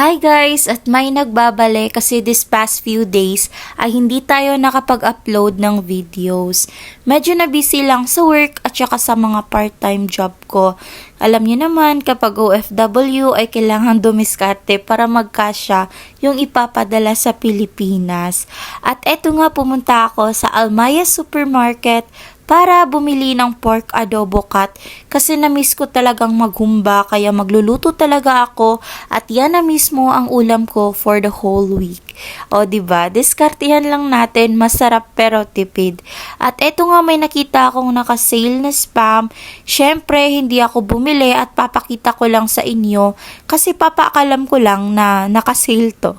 Hi guys! At may nagbabalik kasi this past few days ay hindi tayo nakapag-upload ng videos. Medyo na busy lang sa work at saka sa mga part-time job ko. Alam niyo naman kapag OFW ay kailangan dumiskarte para magkasya yung ipapadala sa Pilipinas. At eto nga pumunta ako sa Almaya Supermarket para bumili ng pork adobo cut kasi na-miss ko talagang maghumba kaya magluluto talaga ako at yan na mismo ang ulam ko for the whole week. O diba, diskartihan lang natin, masarap pero tipid. At eto nga may nakita akong naka-sale na spam. Syempre hindi ako bumili at papakita ko lang sa inyo kasi papakalam ko lang na naka-sale to.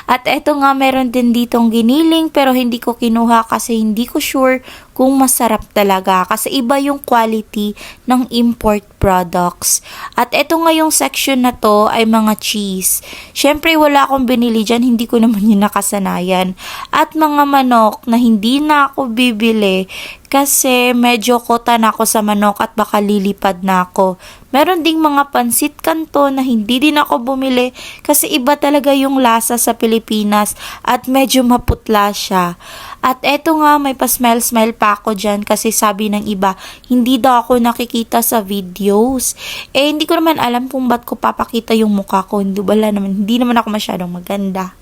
At eto nga meron din ditong giniling pero hindi ko kinuha kasi hindi ko sure kung masarap talaga kasi iba yung quality ng import products. At eto nga yung section na to ay mga cheese. Syempre wala akong binili dyan, hindi ko naman yung nakasanayan. At mga manok na hindi na ako bibili kasi medyo kota na ako sa manok at baka lilipad na ako. Meron ding mga pansit kanto na hindi din ako bumili kasi iba talaga yung lasa sa Pilipinas at medyo maputla siya. At eto nga may pa-smile-smile pa ako dyan kasi sabi ng iba, hindi daw ako nakikita sa videos. Eh hindi ko naman alam kung ba't ko papakita yung mukha ko. Hindi naman ako masyadong maganda.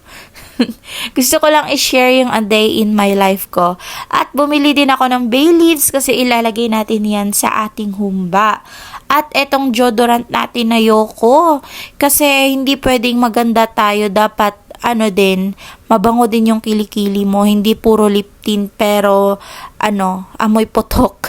Gusto ko lang i-share yung a day in my life ko. At bumili din ako ng bay leaves kasi ilalagay natin yan sa ating humba. At etong deodorant natin na Yoko. Kasi hindi pwedeng maganda tayo. Dapat mabango din yung kilikili mo. Hindi puro lip tint pero amoy potok.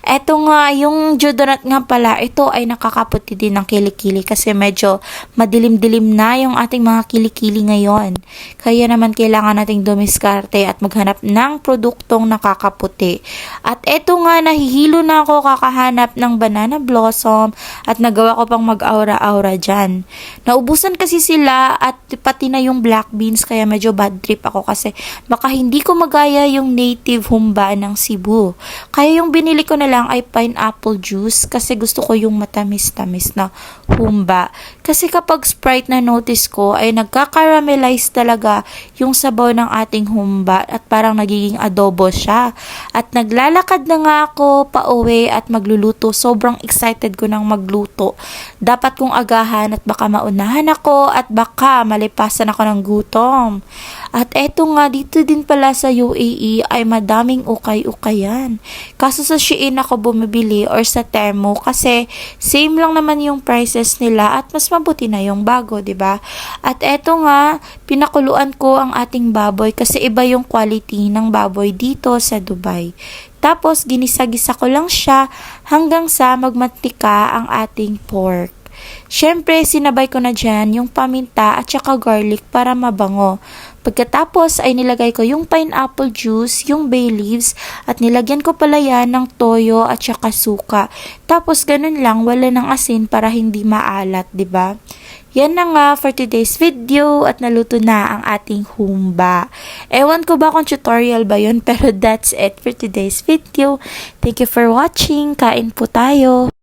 Eto nga, yung deodorant nga pala, ito ay nakakaputi din ng kilikili kasi medyo madilim-dilim na yung ating mga kilikili ngayon. Kaya naman kailangan nating dumiskarte at maghanap ng produktong nakakaputi. At eto nga, nahihilo na ako kakahanap ng banana blossom at nagawa ko pang mag-aura-aura dyan. Naubusan kasi sila at pati na yung black beans kaya medyo bad trip ako kasi baka hindi ko magaya yung native humba ng Cebu. Kaya yung binili ko na lang ay pineapple juice kasi gusto ko yung matamis-tamis na humba. Kasi kapag Sprite na notice ko ay nagka-caramelize talaga yung sabaw ng ating humba at parang nagiging adobo siya. At naglalakad na nga ako pauwi at magluluto. Sobrang excited ko nang magluto. Dapat kong agahan at baka maunahan ako at baka malipasan ako ng gutom. At eto nga dito din pala sa UAE ay madaming ukay-ukayan. Kaso sa Shein ako bumibili or sa Temu kasi same lang naman yung prices nila at mas mabuti na yung bago, 'di ba? At eto nga, pinakuluan ko ang ating baboy kasi iba yung quality ng baboy dito sa Dubai. Tapos ginisa-gisa ko lang siya hanggang sa magmantika ang ating pork. Syempre, sinabay ko na dyan yung paminta at saka garlic para mabango. Pagkatapos ay nilagay ko yung pineapple juice, yung bay leaves, at nilagyan ko pala yan ng toyo at saka suka. Tapos ganun lang, wala ng asin para hindi maalat, 'di ba? Yan na nga for today's video at naluto na ang ating humba. Ewan ko ba kung tutorial ba yun pero that's it for today's video. Thank you for watching. Kain po tayo.